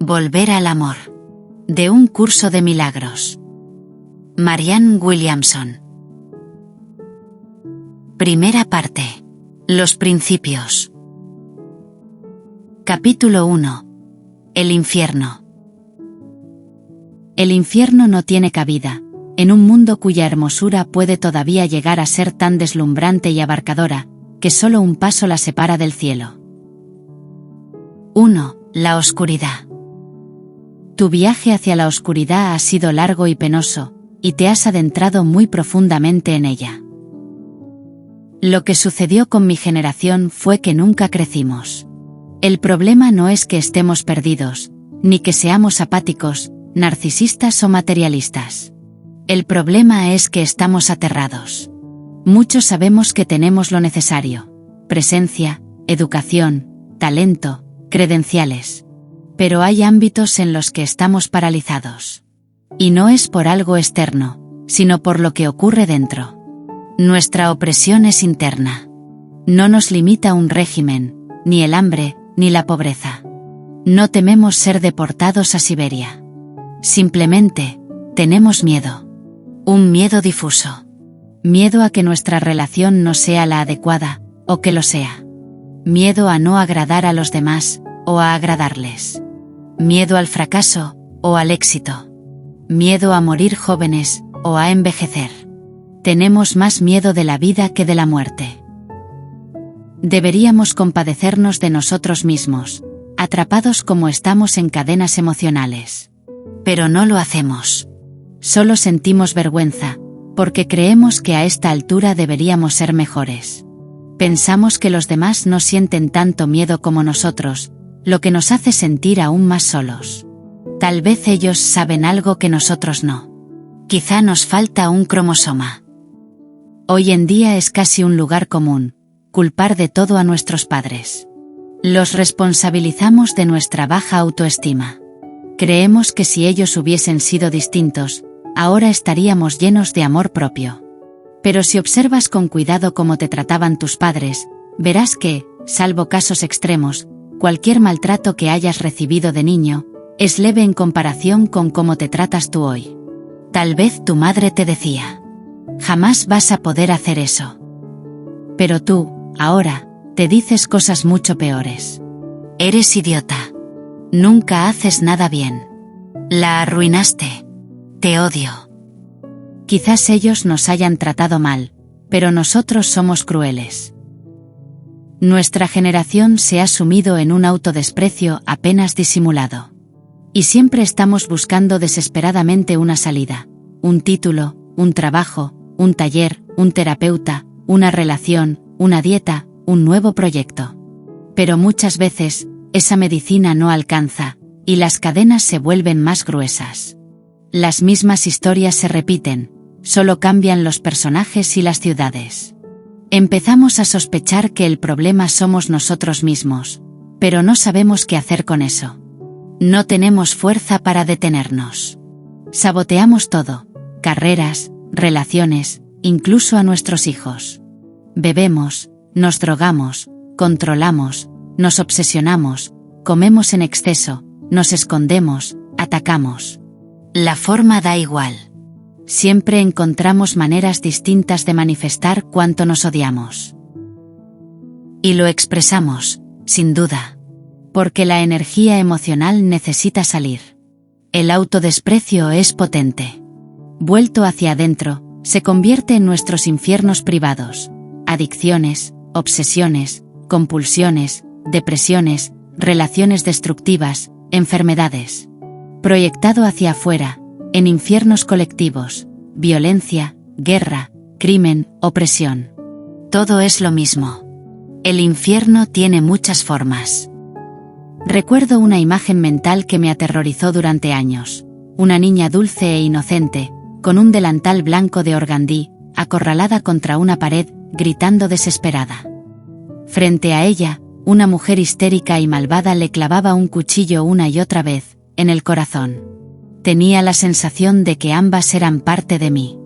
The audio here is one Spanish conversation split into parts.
Volver al amor. De un curso de milagros. Marianne Williamson. Primera parte. Los principios. Capítulo 1. El infierno. El infierno no tiene cabida, en un mundo cuya hermosura puede todavía llegar a ser tan deslumbrante y abarcadora, que solo un paso la separa del cielo. 1. La oscuridad. Tu viaje hacia la oscuridad ha sido largo y penoso, y te has adentrado muy profundamente en ella. Lo que sucedió con mi generación fue que nunca crecimos. El problema no es que estemos perdidos, ni que seamos apáticos, narcisistas o materialistas. El problema es que estamos aterrados. Muchos sabemos que tenemos lo necesario: presencia, educación, talento, credenciales. Pero hay ámbitos en los que estamos paralizados. Y no es por algo externo, sino por lo que ocurre dentro. Nuestra opresión es interna. No nos limita un régimen, ni el hambre, ni la pobreza. No tememos ser deportados a Siberia. Simplemente, tenemos miedo. Un miedo difuso. Miedo a que nuestra relación no sea la adecuada, o que lo sea. Miedo a no agradar a los demás, o a agradarles. Miedo al fracaso, o al éxito. Miedo a morir jóvenes, o a envejecer. Tenemos más miedo de la vida que de la muerte. Deberíamos compadecernos de nosotros mismos, atrapados como estamos en cadenas emocionales. Pero no lo hacemos. Solo sentimos vergüenza, porque creemos que a esta altura deberíamos ser mejores. Pensamos que los demás no sienten tanto miedo como nosotros, lo que nos hace sentir aún más solos. Tal vez ellos saben algo que nosotros no. Quizá nos falta un cromosoma. Hoy en día es casi un lugar común, culpar de todo a nuestros padres. Los responsabilizamos de nuestra baja autoestima. Creemos que si ellos hubiesen sido distintos, ahora estaríamos llenos de amor propio. Pero si observas con cuidado cómo te trataban tus padres, verás que, salvo casos extremos, cualquier maltrato que hayas recibido de niño, es leve en comparación con cómo te tratas tú hoy. Tal vez tu madre te decía: jamás vas a poder hacer eso. Pero tú, ahora, te dices cosas mucho peores. Eres idiota. Nunca haces nada bien. La arruinaste. Te odio. Quizás ellos nos hayan tratado mal, pero nosotros somos crueles. Nuestra generación se ha sumido en un autodesprecio apenas disimulado. Y siempre estamos buscando desesperadamente una salida, un título, un trabajo, un taller, un terapeuta, una relación, una dieta, un nuevo proyecto. Pero muchas veces, esa medicina no alcanza, y las cadenas se vuelven más gruesas. Las mismas historias se repiten, solo cambian los personajes y las ciudades. Empezamos a sospechar que el problema somos nosotros mismos, pero no sabemos qué hacer con eso. No tenemos fuerza para detenernos. Saboteamos todo: carreras, relaciones, incluso a nuestros hijos. Bebemos, nos drogamos, controlamos, nos obsesionamos, comemos en exceso, nos escondemos, atacamos. La forma da igual. Siempre encontramos maneras distintas de manifestar cuánto nos odiamos. Y lo expresamos, sin duda. Porque la energía emocional necesita salir. El autodesprecio es potente. Vuelto hacia adentro, se convierte en nuestros infiernos privados: adicciones, obsesiones, compulsiones, depresiones, relaciones destructivas, enfermedades. Proyectado hacia afuera, en infiernos colectivos: violencia, guerra, crimen, opresión. Todo es lo mismo. El infierno tiene muchas formas. Recuerdo una imagen mental que me aterrorizó durante años: una niña dulce e inocente, con un delantal blanco de organdí, acorralada contra una pared, gritando desesperada. Frente a ella, una mujer histérica y malvada le clavaba un cuchillo una y otra vez, en el corazón. Tenía la sensación de que ambas eran parte de mí.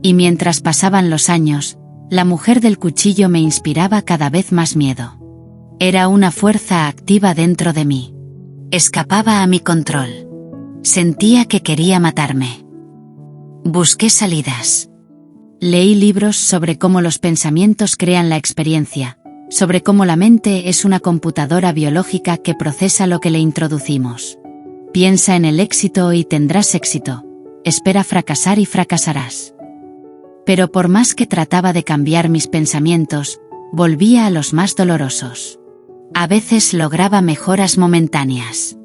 Y mientras pasaban los años, la mujer del cuchillo me inspiraba cada vez más miedo. Era una fuerza activa dentro de mí. Escapaba a mi control. Sentía que quería matarme. Busqué salidas. Leí libros sobre cómo los pensamientos crean la experiencia, sobre cómo la mente es una computadora biológica que procesa lo que le introducimos. Piensa en el éxito y tendrás éxito. Espera fracasar y fracasarás. Pero por más que trataba de cambiar mis pensamientos, volvía a los más dolorosos. A veces lograba mejoras momentáneas.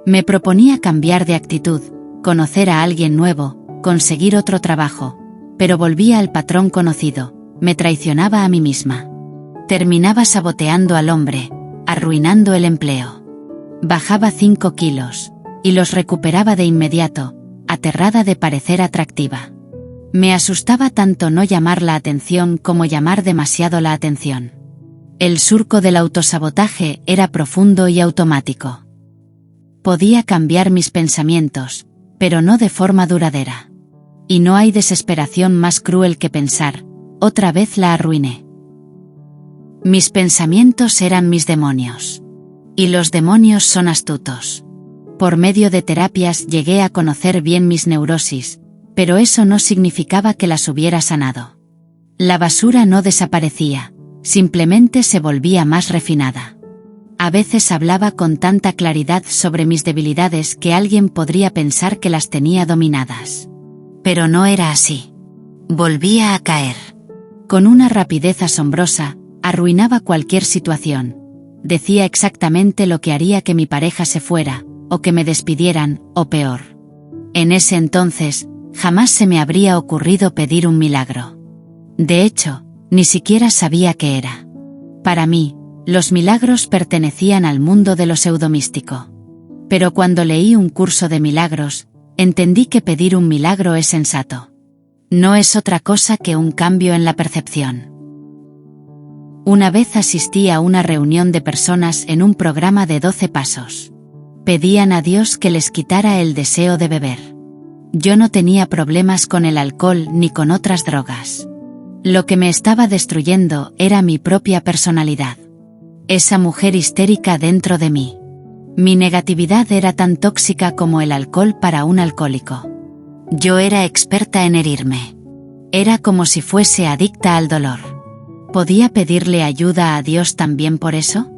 Me proponía cambiar de actitud, conocer a alguien nuevo, conseguir otro trabajo, pero volvía al patrón conocido, me traicionaba a mí misma. Terminaba saboteando al hombre, arruinando el empleo. Bajaba 5 kilos, y los recuperaba de inmediato, aterrada de parecer atractiva. Me asustaba tanto no llamar la atención como llamar demasiado la atención. El surco del autosabotaje era profundo y automático. Podía cambiar mis pensamientos, pero no de forma duradera. Y no hay desesperación más cruel que pensar, otra vez la arruiné. Mis pensamientos eran mis demonios. Y los demonios son astutos. Por medio de terapias llegué a conocer bien mis neurosis, pero eso no significaba que las hubiera sanado. La basura no desaparecía, simplemente se volvía más refinada. A veces hablaba con tanta claridad sobre mis debilidades que alguien podría pensar que las tenía dominadas. Pero no era así. Volvía a caer. Con una rapidez asombrosa, arruinaba cualquier situación. Decía exactamente lo que haría que mi pareja se fuera, o que me despidieran, o peor. En ese entonces, jamás se me habría ocurrido pedir un milagro. De hecho, ni siquiera sabía qué era. Para mí, los milagros pertenecían al mundo de lo pseudomístico. Pero cuando leí un curso de milagros, entendí que pedir un milagro es sensato. No es otra cosa que un cambio en la percepción. Una vez asistí a una reunión de personas en un programa de 12 pasos. Pedían a Dios que les quitara el deseo de beber. Yo no tenía problemas con el alcohol ni con otras drogas. Lo que me estaba destruyendo era mi propia personalidad. Esa mujer histérica dentro de mí. Mi negatividad era tan tóxica como el alcohol para un alcohólico. Yo era experta en herirme. Era como si fuese adicta al dolor. ¿Podía pedirle ayuda a Dios también por eso?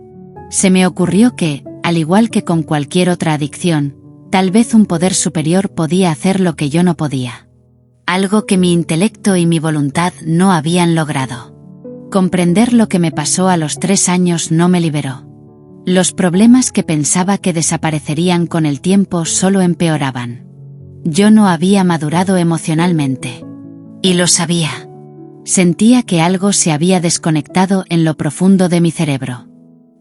Se me ocurrió que, al igual que con cualquier otra adicción, tal vez un poder superior podía hacer lo que yo no podía. Algo que mi intelecto y mi voluntad no habían logrado. Comprender lo que me pasó a los 3 años no me liberó. Los problemas que pensaba que desaparecerían con el tiempo solo empeoraban. Yo no había madurado emocionalmente. Y lo sabía. Sentía que algo se había desconectado en lo profundo de mi cerebro.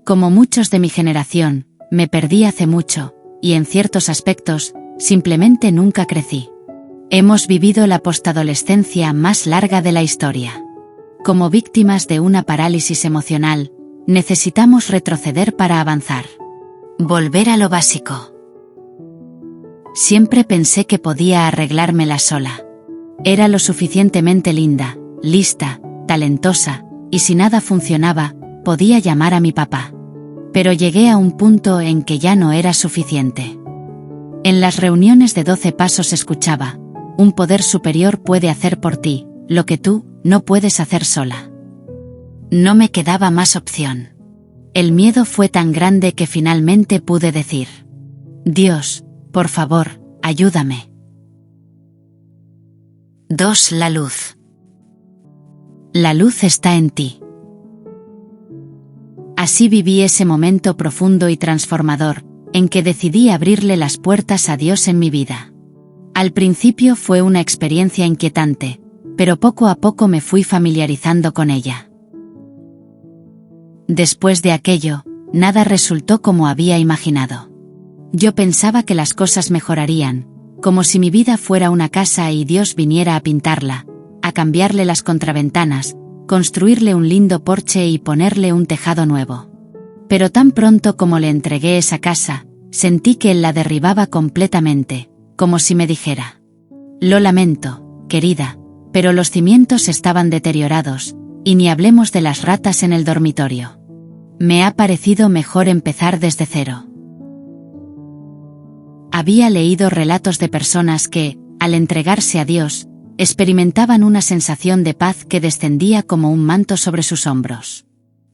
Como muchos de mi generación, me perdí hace mucho, y en ciertos aspectos, simplemente nunca crecí. Hemos vivido la postadolescencia más larga de la historia. Como víctimas de una parálisis emocional, necesitamos retroceder para avanzar. Volver a lo básico. Siempre pensé que podía arreglármela sola. Era lo suficientemente linda, lista, talentosa, y si nada funcionaba, podía llamar a mi papá. Pero llegué a un punto en que ya no era suficiente. En las reuniones de 12 pasos escuchaba, un poder superior puede hacer por ti, lo que tú no puedes hacer sola. No me quedaba más opción. El miedo fue tan grande que finalmente pude decir: Dios, por favor, ayúdame. 2. La luz. La luz está en ti. Así viví ese momento profundo y transformador, en que decidí abrirle las puertas a Dios en mi vida. Al principio fue una experiencia inquietante, pero poco a poco me fui familiarizando con ella. Después de aquello, nada resultó como había imaginado. Yo pensaba que las cosas mejorarían, como si mi vida fuera una casa y Dios viniera a pintarla, a cambiarle las contraventanas, construirle un lindo porche y ponerle un tejado nuevo. Pero tan pronto como le entregué esa casa, sentí que él la derribaba completamente, como si me dijera: lo lamento, querida, pero los cimientos estaban deteriorados, y ni hablemos de las ratas en el dormitorio. Me ha parecido mejor empezar desde cero. había leído relatos de personas que, al entregarse a Dios, experimentaban una sensación de paz que descendía como un manto sobre sus hombros.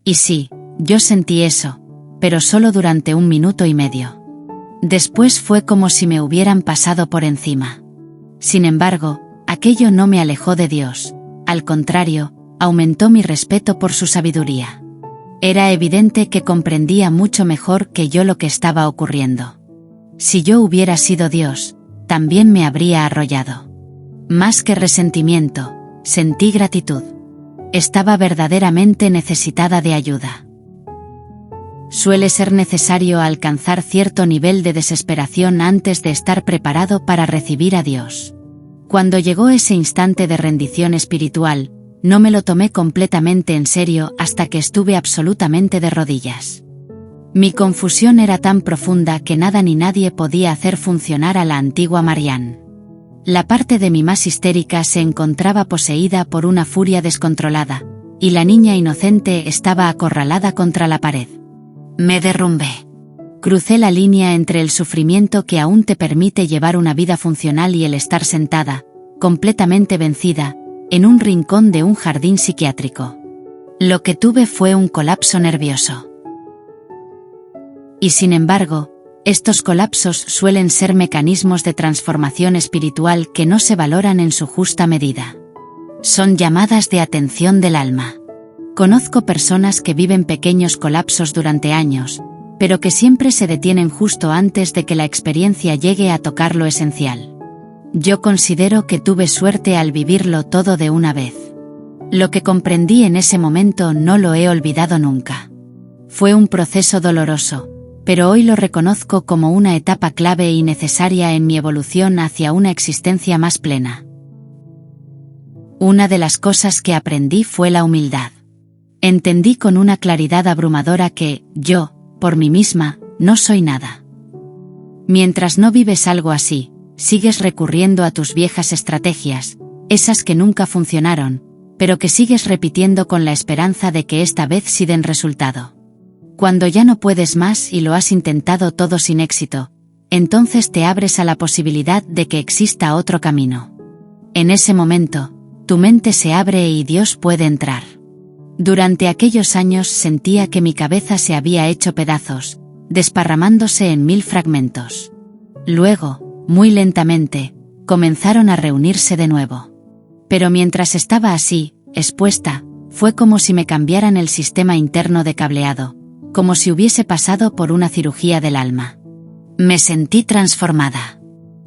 Y sí, yo sentí eso, pero solo durante 1 minuto y medio. Después fue como si me hubieran pasado por encima. Sin embargo, aquello no me alejó de Dios, al contrario, aumentó mi respeto por su sabiduría. Era evidente que comprendía mucho mejor que yo lo que estaba ocurriendo. Si yo hubiera sido Dios, también me habría arrollado. Más que resentimiento, sentí gratitud. Estaba verdaderamente necesitada de ayuda. Suele ser necesario alcanzar cierto nivel de desesperación antes de estar preparado para recibir a Dios. Cuando llegó ese instante de rendición espiritual, no me lo tomé completamente en serio hasta que estuve absolutamente de rodillas. Mi confusión era tan profunda que nada ni nadie podía hacer funcionar a la antigua Marianne. La parte de mí más histérica se encontraba poseída por una furia descontrolada, y la niña inocente estaba acorralada contra la pared. Me derrumbé. Crucé la línea entre el sufrimiento que aún te permite llevar una vida funcional y el estar sentada, completamente vencida, en un rincón de un jardín psiquiátrico. Lo que tuve fue un colapso nervioso. Y sin embargo, estos colapsos suelen ser mecanismos de transformación espiritual que no se valoran en su justa medida. Son llamadas de atención del alma. Conozco personas que viven pequeños colapsos durante años, pero que siempre se detienen justo antes de que la experiencia llegue a tocar lo esencial. Yo considero que tuve suerte al vivirlo todo de una vez. Lo que comprendí en ese momento no lo he olvidado nunca. Fue un proceso doloroso, pero hoy lo reconozco como una etapa clave y necesaria en mi evolución hacia una existencia más plena. Una de las cosas que aprendí fue la humildad. Entendí con una claridad abrumadora que, yo, por mí misma, no soy nada. Mientras no vives algo así, sigues recurriendo a tus viejas estrategias, esas que nunca funcionaron, pero que sigues repitiendo con la esperanza de que esta vez sí den resultado. Cuando ya no puedes más y lo has intentado todo sin éxito, entonces te abres a la posibilidad de que exista otro camino. En ese momento, tu mente se abre y Dios puede entrar. Durante aquellos años sentía que mi cabeza se había hecho pedazos, desparramándose en 1000 fragmentos. Luego, muy lentamente, comenzaron a reunirse de nuevo. Pero mientras estaba así, expuesta, fue como si me cambiaran el sistema interno de cableado, como si hubiese pasado por una cirugía del alma. Me sentí transformada.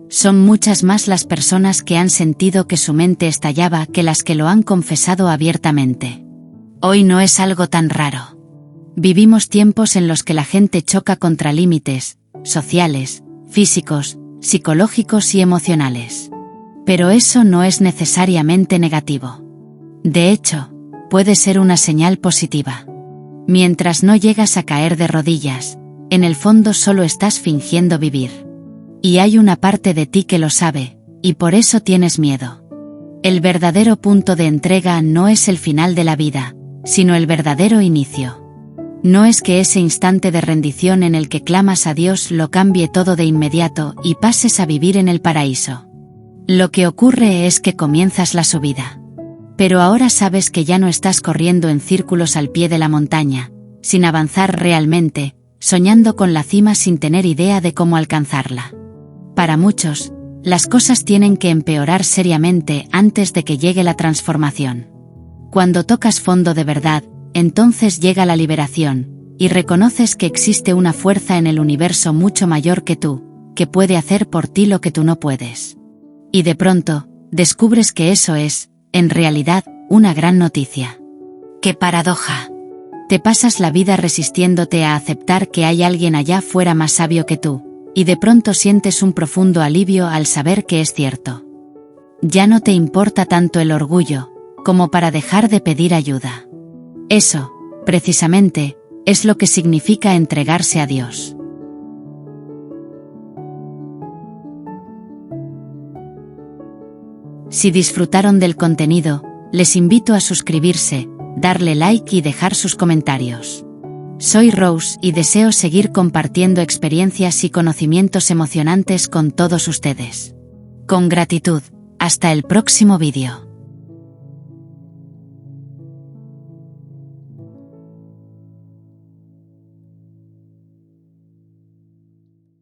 Son muchas más las personas que han sentido que su mente estallaba que las que lo han confesado abiertamente. Hoy no es algo tan raro. Vivimos tiempos en los que la gente choca contra límites, sociales, físicos, psicológicos y emocionales. Pero eso no es necesariamente negativo. De hecho, puede ser una señal positiva. Mientras no llegas a caer de rodillas, en el fondo solo estás fingiendo vivir. Y hay una parte de ti que lo sabe, y por eso tienes miedo. El verdadero punto de entrega no es el final de la vida, sino el verdadero inicio. No es que ese instante de rendición en el que clamas a Dios lo cambie todo de inmediato y pases a vivir en el paraíso. Lo que ocurre es que comienzas la subida. Pero ahora sabes que ya no estás corriendo en círculos al pie de la montaña, sin avanzar realmente, soñando con la cima sin tener idea de cómo alcanzarla. Para muchos, las cosas tienen que empeorar seriamente antes de que llegue la transformación. Cuando tocas fondo de verdad, entonces llega la liberación, y reconoces que existe una fuerza en el universo mucho mayor que tú, que puede hacer por ti lo que tú no puedes. Y de pronto, descubres que eso es, en realidad, una gran noticia. ¡Qué paradoja! Te pasas la vida resistiéndote a aceptar que hay alguien allá fuera más sabio que tú, y de pronto sientes un profundo alivio al saber que es cierto. Ya no te importa tanto el orgullo, como para dejar de pedir ayuda. Eso, precisamente, es lo que significa entregarse a Dios. Si disfrutaron del contenido, les invito a suscribirse, darle like y dejar sus comentarios. Soy Rose y deseo seguir compartiendo experiencias y conocimientos emocionantes con todos ustedes. Con gratitud, hasta el próximo vídeo.